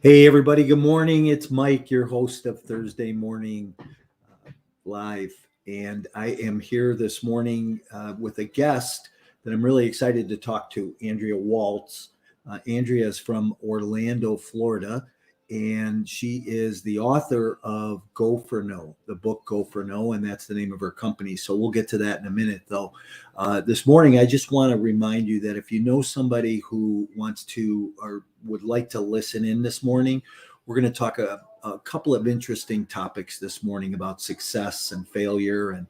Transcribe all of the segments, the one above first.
Hey, everybody. Good morning. It's Mike, your host of Thursday Morning Live. And I am here this morning with a guest that I'm really excited to talk to, Andrea Waltz. Andrea is from Orlando, Florida, and she is the author of Go for No, the book Go for No, and that's the name of her company. So we'll get to that in a minute, though. This morning, I just want to remind you that if you know somebody who wants to or would like to listen in this morning, we're going to talk a couple of interesting topics this morning about success and failure and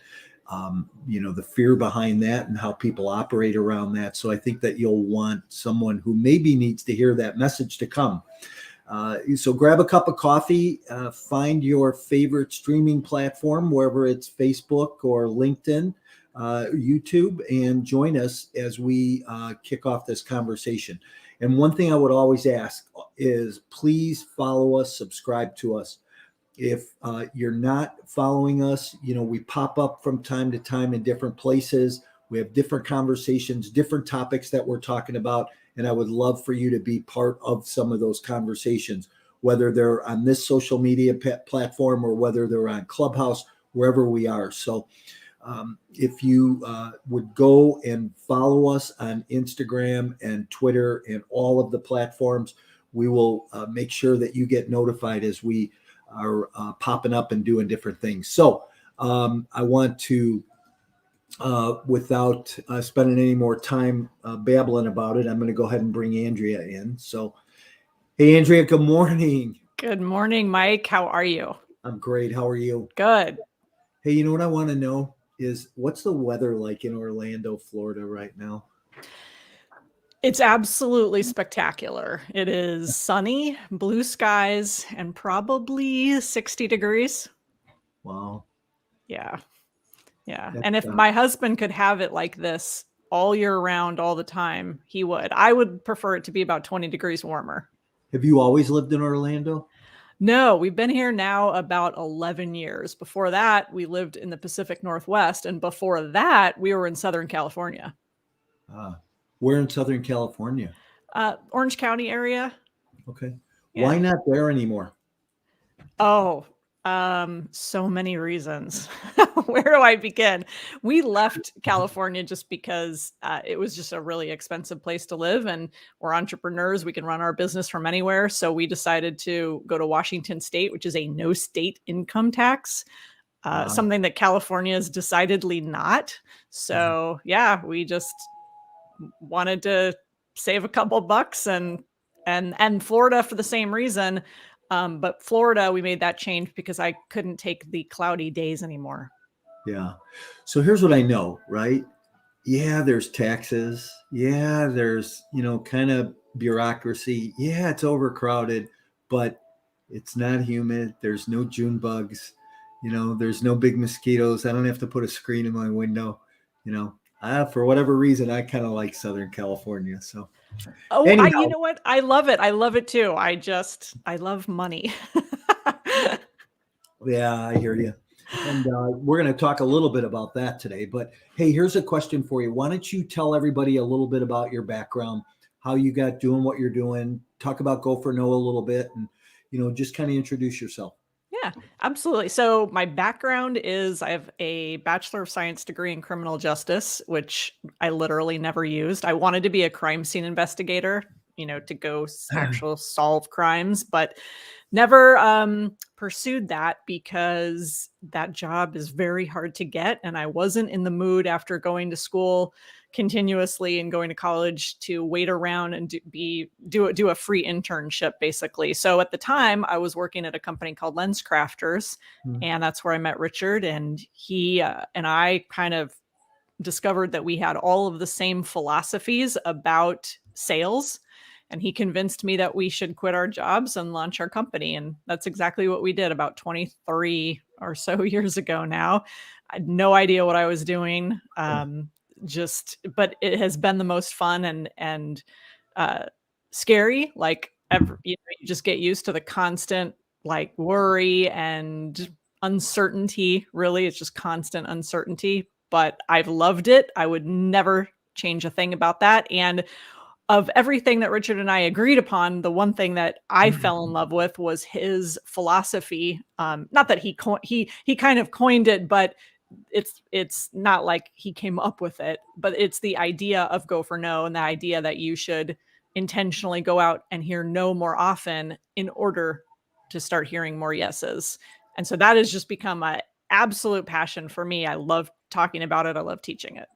the fear behind that and how people operate around that. So I think that you'll want someone who maybe needs to hear that message to come. So grab a cup of coffee, find your favorite streaming platform, wherever it's Facebook or LinkedIn, YouTube, and join us as we kick off this conversation. And one thing I would always ask is please follow us, subscribe to us. If you're not following us, we pop up from time to time in different places. We have different conversations, different topics that we're talking about. And I would love for you to be part of some of those conversations, whether they're on this social media platform or whether they're on Clubhouse, wherever we are. So if you would go and follow us on Instagram and Twitter and all of the platforms, we will make sure that you get notified as we are popping up and doing different things. So I want to, without spending any more time babbling about it, I'm going to go ahead and bring Andrea in. So, hey, Andrea, good morning. Good morning, Mike. How are you? I'm great. How are you? Good. Hey, you know what I want to know is what's the weather like in Orlando, Florida right now? It's absolutely spectacular. It is sunny, blue skies, and probably 60 degrees. Wow. Yeah. And if my husband could have it like this all year round, all the time, he would. I would prefer it to be about 20 degrees warmer. Have you always lived in Orlando? No, we've been here now about 11 years. Before that, we lived in the Pacific Northwest. And before that, we were in Southern California. Where in Southern California? Orange County area. Okay. Yeah. Why not there anymore? Oh, so many reasons. Where do I begin? We left California just because it was just a really expensive place to live, and we're entrepreneurs. We can run our business from anywhere. So we decided to go to Washington State, which is a no state income tax, something that California is decidedly not. So yeah, we just wanted to save a couple bucks and Florida for the same reason. But Florida, we made that change because I couldn't take the cloudy days anymore. Yeah. So here's what I know, right? Yeah, there's taxes. Yeah, there's, kind of bureaucracy. Yeah, it's overcrowded, but it's not humid. There's no June bugs. There's no big mosquitoes. I don't have to put a screen in my window. For whatever reason, I kind of like Southern California. So, you know what? I love it. I love it too. I love money. Yeah, I hear you. And we're going to talk a little bit about that today. But hey, here's a question for you. Why don't you tell everybody a little bit about your background, how you got doing what you're doing, talk about Go for No a little bit, and, just kind of introduce yourself. Yeah, absolutely. So my background is I have a Bachelor of Science degree in criminal justice, which I literally never used. I wanted to be a crime scene investigator, to go actual solve crimes, but never pursued that because that job is very hard to get. And I wasn't in the mood after going to school continuously and going to college to wait around and do a free internship, basically. So at the time I was working at a company called Lens Crafters, and that's where I met Richard, and he and I kind of discovered that we had all of the same philosophies about sales. And he convinced me that we should quit our jobs and launch our company. And that's exactly what we did about 23 or so years ago now. I had no idea what I was doing. But it has been the most fun and scary. Like you just get used to the constant worry and uncertainty. Really, it's just constant uncertainty. But I've loved it. I would never change a thing about that. And of everything that Richard and I agreed upon, the one thing that I fell in love with was his philosophy. Not that he kind of coined it, but it's not like he came up with it, but it's the idea of go for no, and the idea that you should intentionally go out and hear no more often in order to start hearing more yeses. And so that has just become an absolute passion for me. I love talking about it. I love teaching it.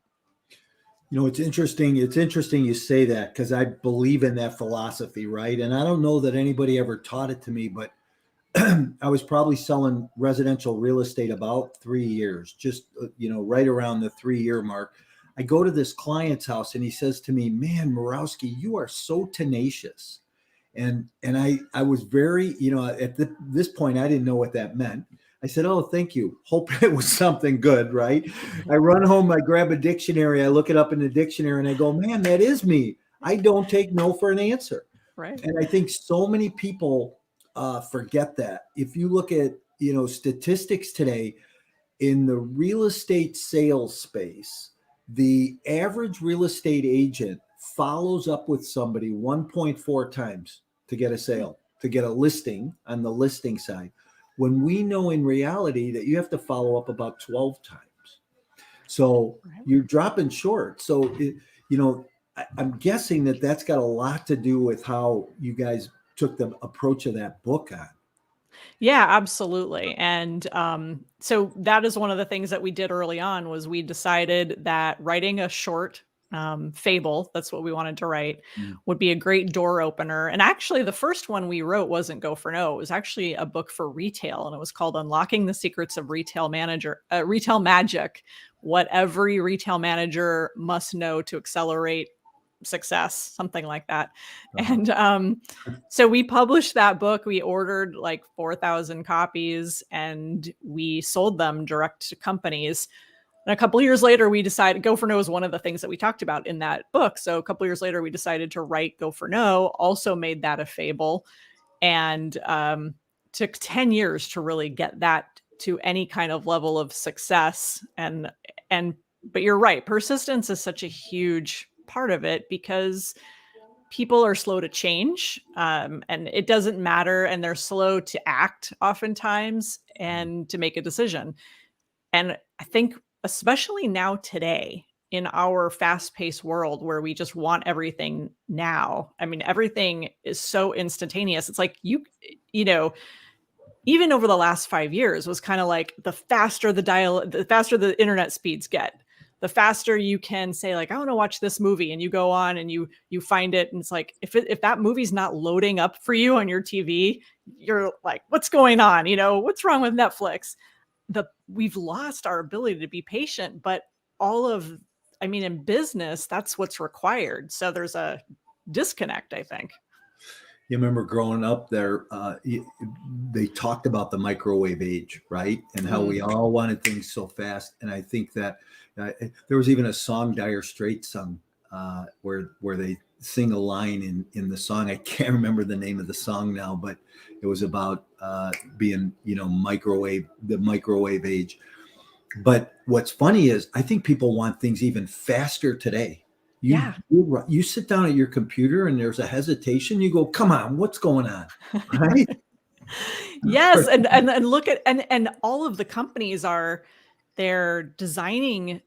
You know, it's interesting. It's interesting you say that, because I believe in that philosophy, right? And I don't know that anybody ever taught it to me, but I was probably selling residential real estate about 3 years, just, right around the 3-year mark. I go to this client's house and he says to me, "Man, Morawski, you are so tenacious." And I was very, at this point, I didn't know what that meant. I said, "Oh, thank you. Hope it was something good," right? I run home, I grab a dictionary, I look it up in the dictionary, and I go, "Man, that is me. I don't take no for an answer." Right. And I think so many people forget that. If you look at, statistics today in the real estate sales space, the average real estate agent follows up with somebody 1.4 times to get a sale, to get a listing on the listing side, when we know in reality that you have to follow up about 12 times. So you're dropping short. So, I'm guessing that that's got a lot to do with how you guys took the approach of that book on. Yeah, absolutely. And so that is one of the things that we did early on, was we decided that writing a short fable, that's what we wanted to write, would be a great door opener. And actually, the first one we wrote wasn't Go for No. It was actually a book for retail, and it was called Unlocking the Secrets of Retail Magic, what every retail manager must know to accelerate success, something like that. And so we published that book. We ordered like 4,000 copies and we sold them direct to companies. And a couple of years later, we decided Go for No is one of the things that we talked about in that book. So a couple of years later, we decided to write Go for No, also made that a fable, and took 10 years to really get that to any kind of level of success. But you're right, persistence is such a huge part of it, because people are slow to change, and it doesn't matter, and they're slow to act oftentimes and to make a decision. And I think especially now today, in our fast-paced world where we just want everything now, I mean, everything is so instantaneous. It's like even over the last 5 years was kind of like, the faster the internet speeds get, the faster you can say, like, I want to watch this movie, and you go on and you find it, and it's like, if that movie's not loading up for you on your TV, you're like, what's going on? What's wrong with Netflix? We've lost our ability to be patient, but in business, that's what's required. So there's a disconnect, I think. You remember growing up there, they talked about the microwave age, right? And how we all wanted things so fast. And I think that there was even a song Dire Straits sung, where they sing a line in the song. I can't remember the name of the song now, but it was about being, the microwave age. But what's funny is, I think people want things even faster today. You sit down at your computer and there's a hesitation. You go, "Come on, what's going on?" Right? Yes, and look at and all of the companies they're designing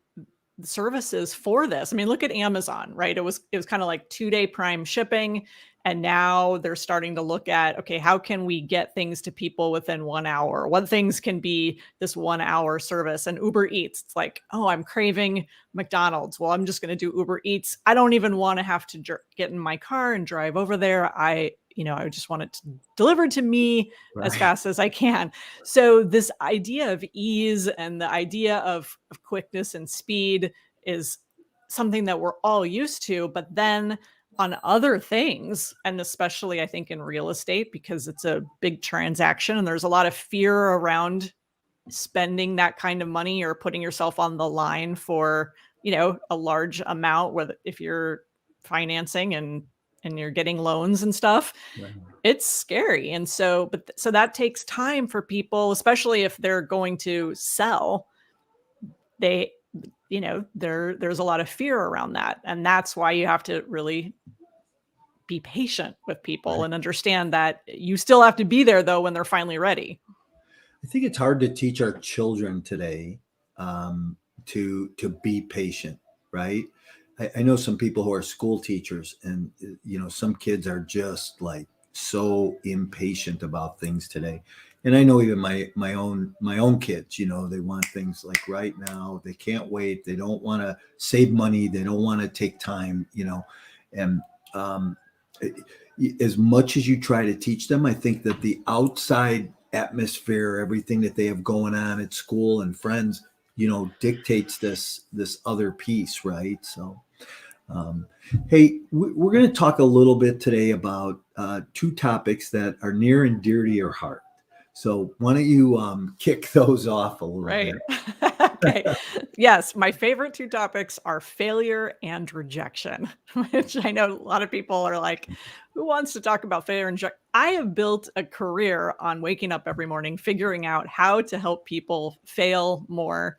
services for this. I mean, look at Amazon, right? It was kind of like 2-day prime shipping, and now they're starting to look at, okay, how can we get things to people within 1 hour? What things can be this 1 hour service? And Uber Eats, it's like, oh, I'm craving McDonald's. Well, I'm just going to do Uber Eats. I don't even want to have to get in my car and drive over there. I just want it delivered to me as fast as I can. So this idea of ease and the idea of quickness and speed is something that we're all used to. But then on other things, and especially I think in real estate, because it's a big transaction and there's a lot of fear around spending that kind of money or putting yourself on the line for, a large amount, whether if you're financing and you're getting loans and stuff, it's scary. And so that takes time for people, especially if they're going to sell. There's a lot of fear around that. And that's why you have to really be patient with people Right. and understand that you still have to be there though when they're finally ready. I think it's hard to teach our children today to be patient, right? I know some people who are school teachers, and some kids are just like so impatient about things today. And I know even my own kids, they want things like right now. They can't wait. They don't want to save money. They don't want to take time, and um, as much as you try to teach them, I think that the outside atmosphere, everything that they have going on at school and friends, dictates this other piece, right? So, um, hey, we're going to talk a little bit today about two topics that are near and dear to your heart. So, why don't you kick those off a little Right. bit? Okay. Yes, my favorite two topics are failure and rejection, which I know a lot of people are like, who wants to talk about failure and rejection? I have built a career on waking up every morning, figuring out how to help people fail more.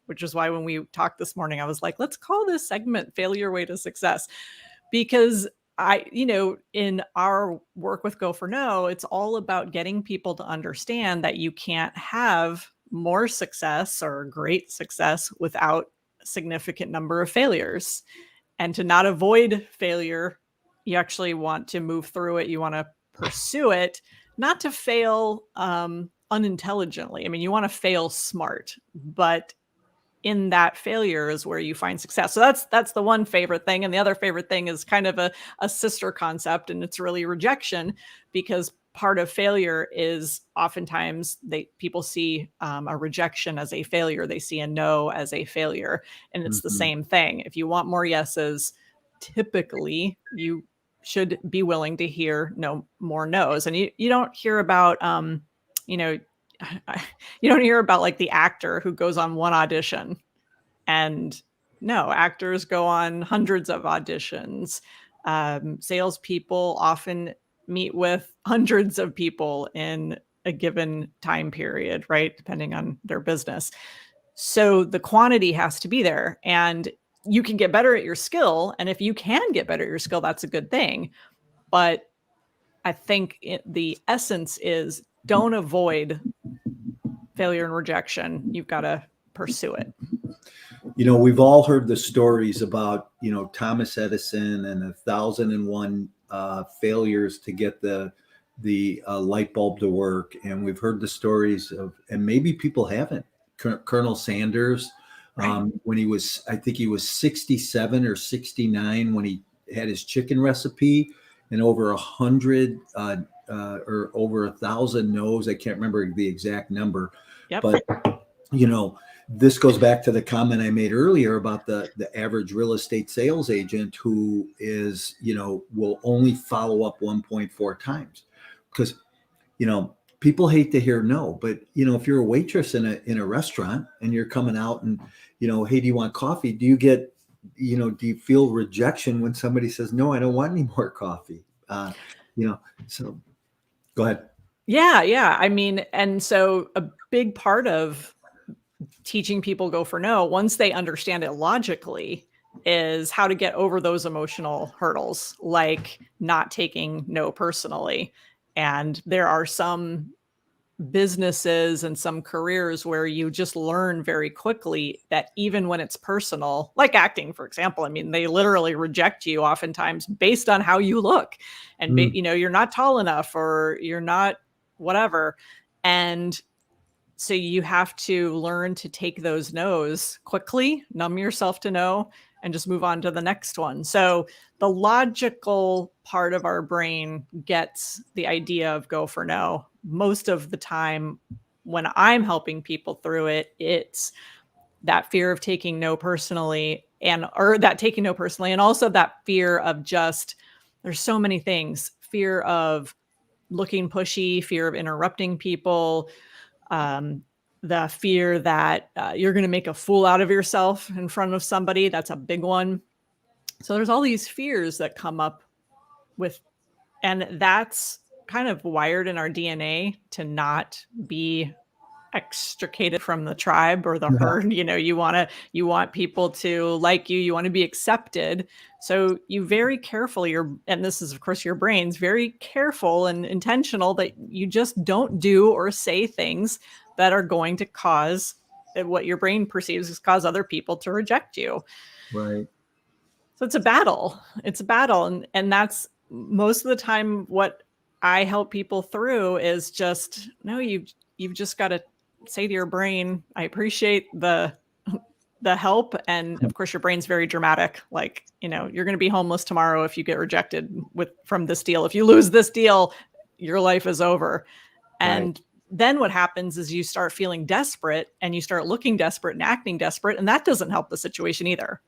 Which is why when we talked this morning, I was like, let's call this segment Failure Way to Success. Because in our work with Go for No, it's all about getting people to understand that you can't have more success or great success without a significant number of failures. And to not avoid failure, you actually want to move through it. You want to pursue it, not to fail unintelligently. I mean, you want to fail smart, but in that failure is where you find success. So that's the one favorite thing. And the other favorite thing is kind of a sister concept, and it's really rejection, because part of failure is oftentimes people see a rejection as a failure. They see a no as a failure. And it's the Mhm. same thing. If you want more yeses, typically you should be willing to hear no more no's. And you don't hear about you know you don't hear about like the actor who goes on one audition. And no, actors go on hundreds of auditions. Salespeople often meet with hundreds of people in a given time period, right? Depending on their business. So the quantity has to be there, and you can get better at your skill. And if you can get better at your skill, that's a good thing. But I think the essence is don't avoid failure and rejection. You've got to pursue it. We've all heard the stories about, Thomas Edison and 1,001 failures to get the light bulb to work. And we've heard the stories of, and maybe people haven't. Colonel Sanders, Right. when I think he was 67 or 69 when he had his chicken recipe, and over 100 or over 1,000 no's. I can't remember the exact number, Yep. but this goes back to the comment I made earlier about the average real estate sales agent who is, will only follow up 1.4 times, because, people hate to hear no. But, if you're a waitress in a restaurant and you're coming out and, hey, do you want coffee? Do you feel rejection when somebody says, no, I don't want any more coffee? So go ahead. Yeah. I mean, and so a big part of teaching people Go for No, once they understand it logically, is how to get over those emotional hurdles, like not taking no personally. And there are some businesses and some careers where you just learn very quickly that even when it's personal, like acting, for example, I mean, they literally reject you oftentimes based on how you look. And, Mm. you're not tall enough, or you're not whatever. And so you have to learn to take those no's quickly, numb yourself to no, and just move on to the next one. So the logical part of our brain gets the idea of Go for No. Most of the time when I'm helping people through it, it's that fear of taking no personally, and also that fear of just, there's so many things, fear of looking pushy, fear of interrupting people, um, the fear that you're going to make a fool out of yourself in front of somebody. That's a big one. So there's all these fears that come up with, and that's kind of wired in our DNA to not be extricated from the tribe or the herd. You want people to like you want to be accepted. So you very carefully, and this is of course your brain's very careful and intentional that you just don't do or say things that are going to cause what your brain perceives as cause other people to reject you. Right. So it's a battle. And that's most of the time what I help people through is just, no, you've just got to say to your brain, I appreciate the help. And of course your brain's very dramatic. Like, you're going to be homeless tomorrow if you get rejected from this deal. If you lose this deal, your life is over. And then what happens is you start feeling desperate and you start looking desperate and acting desperate. And that doesn't help the situation either.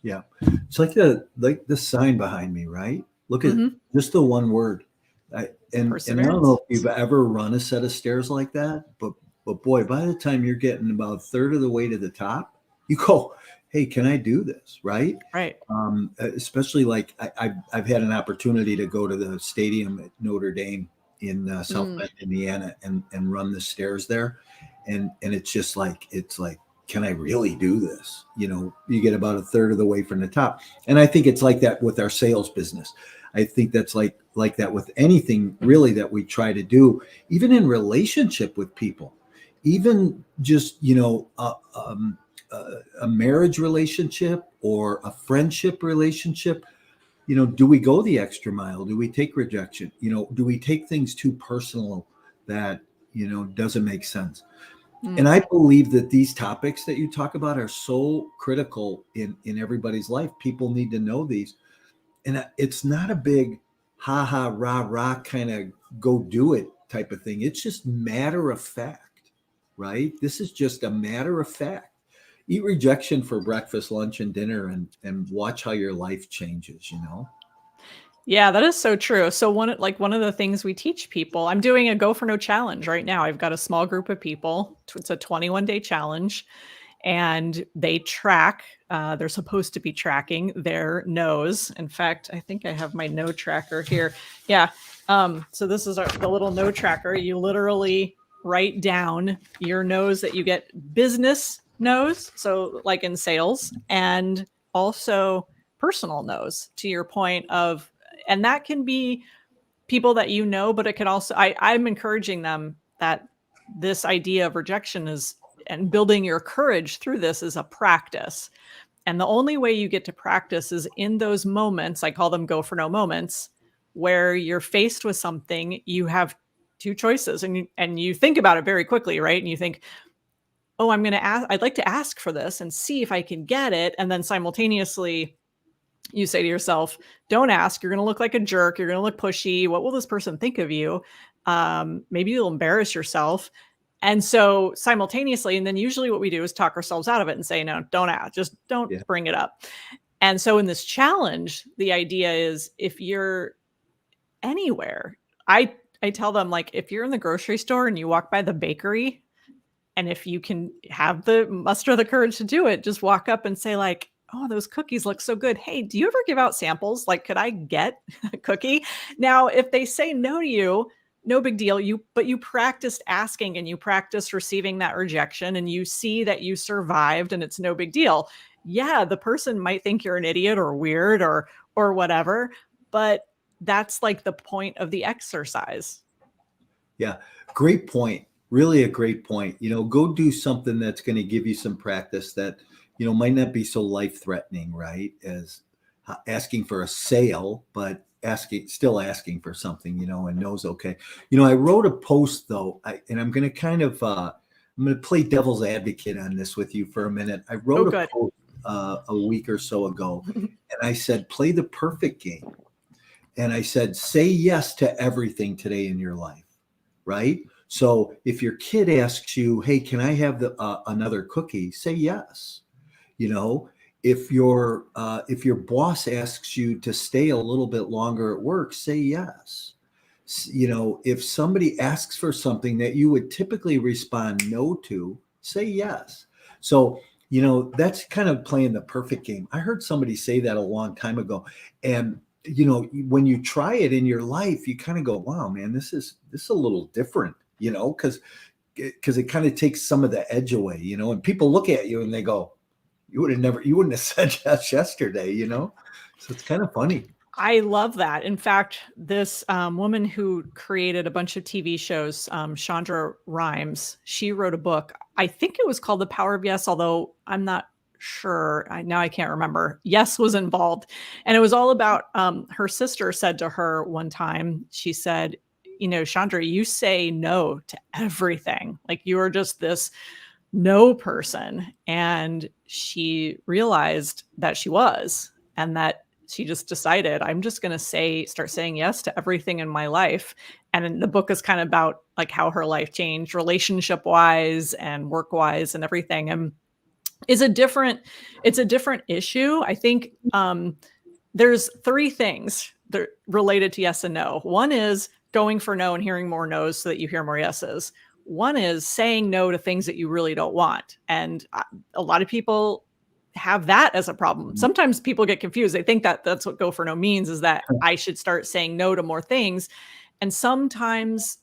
Yeah. It's like the sign behind me, right? Look at just the one word. And I don't know if you've ever run a set of stairs like that, but boy, by the time you're getting about a third of the way to the top, you go, hey, can I do this? Right. Right. Especially like I've had an opportunity to go to the stadium at Notre Dame in South Bend, Indiana, and run the stairs there. And it's just like, can I really do this? You get about a third of the way from the top. And I think it's like that with our sales business. I think that's like that with anything really that we try to do, even in relationship with people, even just, a marriage relationship or a friendship relationship. Do we go the extra mile? Do we take rejection? Do we take things too personal that, doesn't make sense? And I believe that these topics that you talk about are so critical in everybody's life. People need to know these. And it's not a big ha ha, rah, rah kind of go do it type of thing. It's just matter of fact, right? This is just a matter of fact. Eat rejection for breakfast, lunch, and dinner and watch how your life changes, Yeah, that is so true. So one of the things we teach people, I'm doing a Go for No challenge right now. I've got a small group of people. It's a 21-day challenge, and they track. They're supposed to be tracking their nose. In fact, I think I have my no tracker here. Yeah. So this is the little no tracker. You literally write down your nose that you get business nose. So like in sales, and also personal nose, to your point of. And that can be people that but it could also, I'm encouraging them that this idea of rejection and building your courage through this is a practice. And the only way you get to practice is in those moments, I call them go for no moments, where you're faced with something, you have two choices and you think about it very quickly, right? And you think, oh, I'd like to ask for this and see if I can get it. And then simultaneously, you say to yourself, don't ask. You're going to look like a jerk. You're going to look pushy. What will this person think of you? Maybe you'll embarrass yourself. And so simultaneously, and then usually what we do is talk ourselves out of it and say, no, don't ask. Just don't bring it up. And so in this challenge, the idea is if you're anywhere, I tell them, like, if you're in the grocery store and you walk by the bakery, and if you can muster the courage to do it, just walk up and say, like, oh, those cookies look so good. Hey, do you ever give out samples? Like, could I get a cookie? Now, if they say no to you, no big deal. But you practiced asking and you practiced receiving that rejection and you see that you survived and it's no big deal. Yeah, the person might think you're an idiot or weird or whatever, but that's like the point of the exercise. Yeah, great point. Really a great point. Go do something that's going to give you some practice that might not be so life-threatening, right? As asking for a sale, but still asking for something, and knows okay. I wrote a post though, and I'm going to kind of, I'm going to play devil's advocate on this with you for a minute. I wrote a post a week or so ago, and I said, play the perfect game. And I said, say yes to everything today in your life, right? So if your kid asks you, hey, can I have another cookie? Say yes. If your boss asks you to stay a little bit longer at work, say yes. If somebody asks for something that you would typically respond no to, say yes. So, that's kind of playing the perfect game. I heard somebody say that a long time ago. And, when you try it in your life, you kind of go, wow, man, this is a little different, because because it kind of takes some of the edge away, and people look at you and they go, you wouldn't have said yes yesterday, So it's kind of funny. I love that. In fact, this woman who created a bunch of TV shows, Chandra Rhimes, she wrote a book. I think it was called The Power of Yes, although I'm not sure. Now I can't remember. Yes was involved. And it was all about her sister said to her one time, she said, Chandra, you say no to everything. Like you are just this no person. And she realized that she was, and that she just decided, I'm just going to start saying yes to everything in my life. And the book is kind of about like how her life changed relationship wise and work wise and everything. And it's a different issue. I think there's three things that related to yes and no. One is going for no and hearing more no's so that you hear more yeses. One is saying no to things that you really don't want. And a lot of people have that as a problem. Sometimes people get confused. They think that that's what go for no means, is that I should start saying no to more things. And sometimes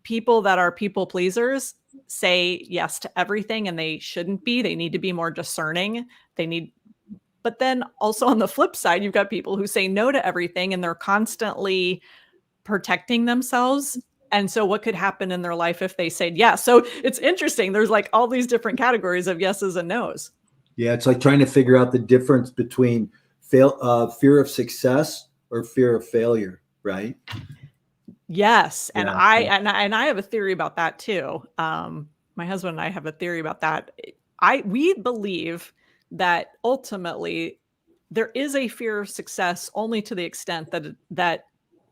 people that are people pleasers say yes to everything, and they shouldn't be. They need to be more discerning. But then also on the flip side, you've got people who say no to everything and they're constantly protecting themselves. And so what could happen in their life if they said yes? So it's interesting. There's like all these different categories of yeses and nos. Yeah, it's like trying to figure out the difference between fear of success or fear of failure, right? Yes, and I have a theory about that too. My husband and I have a theory about that. We believe that ultimately there is a fear of success only to the extent that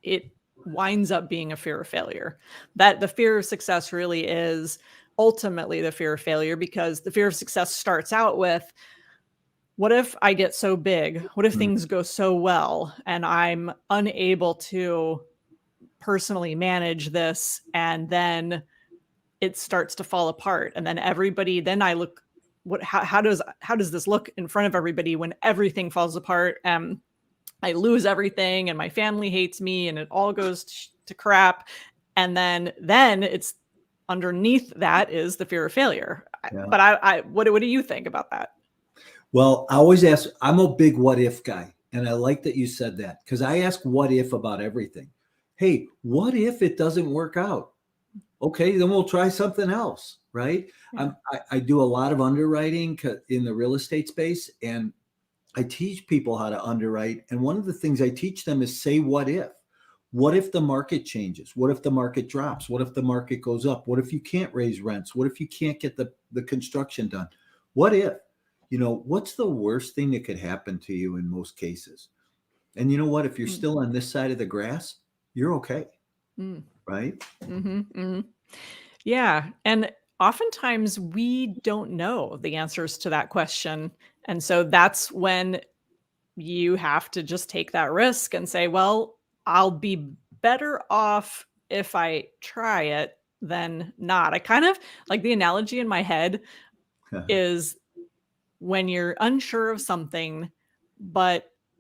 it winds up being a fear of failure. That the fear of success really is ultimately the fear of failure, because the fear of success starts out with, what if I get so big? What if things go so well and I'm unable to personally manage this, and then it starts to fall apart, and then I look, how does this look in front of everybody when everything falls apart and I lose everything and my family hates me and it all goes to crap, and then it's underneath that is the fear of failure. Yeah. But what do you think about that? Well, I always ask, I'm a big what if guy, and I like that you said that, because I ask what if about everything. Hey, what if it doesn't work out? Okay, then we'll try something else, right? Yeah. I do a lot of underwriting in the real estate space, and I teach people how to underwrite. And one of the things I teach them is say, what if? What if the market changes? What if the market drops? What if the market goes up? What if you can't raise rents? What if you can't get the construction done? What if? What's the worst thing that could happen to you in most cases? And you know what? If you're still on this side of the grass, you're okay. Right? Mm-hmm, mm-hmm. Yeah. And oftentimes we don't know the answers to that question. And so that's when you have to just take that risk and say, well, I'll be better off if I try it than not. I kind of like the analogy in my head is when you're unsure of something,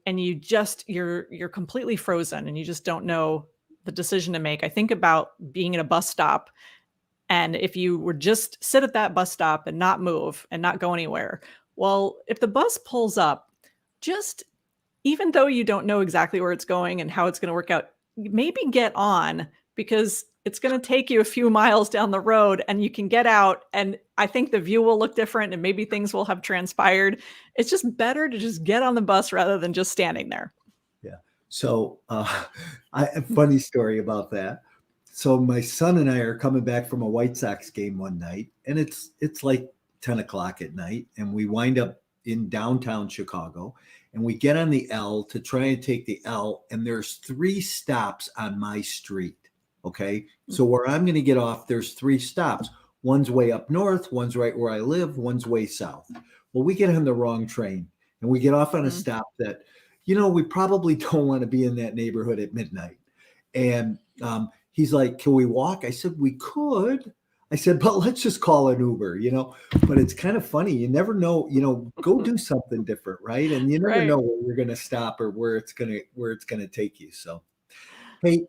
and you're completely frozen and you just don't know the decision to make. I think about being in a bus stop, and if you were just sit at that bus stop and not move and not go anywhere, well, if the bus pulls up, just even though you don't know exactly where it's going and how it's going to work out, maybe get on, because it's going to take you a few miles down the road and you can get out, and I think the view will look different and maybe things will have transpired. It's just better to just get on the bus rather than just standing there. Yeah. So a funny story about that. So my son and I are coming back from a White Sox game one night, and it's like 10 o'clock at night, and we wind up in downtown Chicago, and we get on the L to try and take the L, and there's 3 stops on my street. Okay. So where I'm going to get off, there's 3 stops. One's way up north, one's right where I live, one's way south. Well, we get on the wrong train, and we get off on a stop that, we probably don't want to be in that neighborhood at midnight. And he's like, can we walk? I said, we could. I said, but let's just call an Uber, but it's kind of funny. You never know, go do something different. Right. And you never know where you're going to stop or where it's going to take you. So, hey,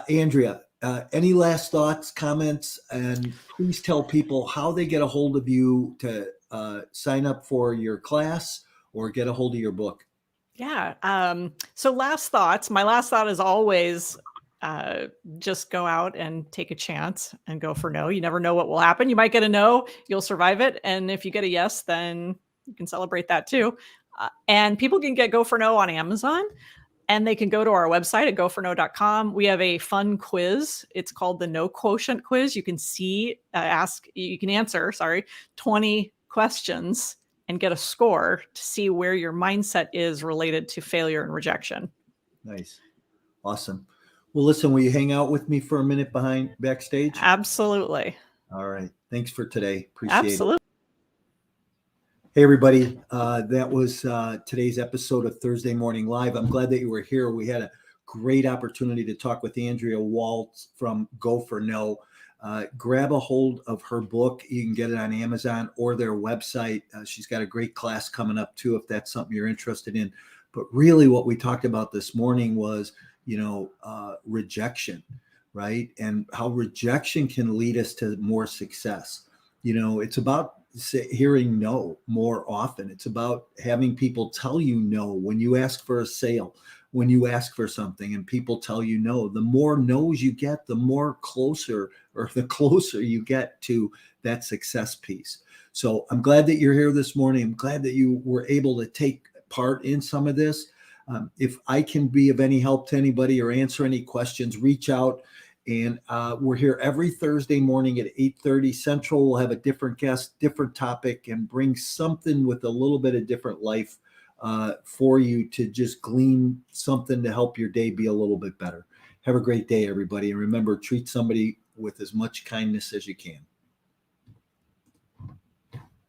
Andrea, Any last thoughts, comments, and please tell people how they get a hold of you to sign up for your class or get a hold of your book. Yeah. So last thoughts. My last thought is always just go out and take a chance and go for no. You never know what will happen. You might get a no, you'll survive it. And if you get a yes, then you can celebrate that too. And people can get Go for No on Amazon, and they can go to our website at goforno.com. We have a fun quiz. It's called the No Quotient Quiz. You can answer 20 questions and get a score to see where your mindset is related to failure and rejection. Nice. Awesome. Well, listen, will you hang out with me for a minute backstage? Absolutely. All right. Thanks for today. Appreciate Absolutely. it. Hey, everybody. That was today's episode of Thursday Morning Live. I'm glad that you were here. We had a great opportunity to talk with Andrea Waltz from Go for No. Grab a hold of her book. You can get it on Amazon or their website. She's got a great class coming up too, if that's something you're interested in. But really what we talked about this morning was, rejection, right? And how rejection can lead us to more success. It's about hearing no more often. It's about having people tell you no when you ask for a sale, when you ask for something and people tell you no. The more no's you get, the closer you get to that success piece. So I'm glad that you're here this morning. I'm glad that you were able to take part in some of this. If I can be of any help to anybody or answer any questions, reach out. And we're here every Thursday morning at 8:30 Central. We'll have a different guest, different topic, and bring something with a little bit of different life for you to just glean something to help your day be a little bit better. Have a great day, everybody. And remember, treat somebody with as much kindness as you can.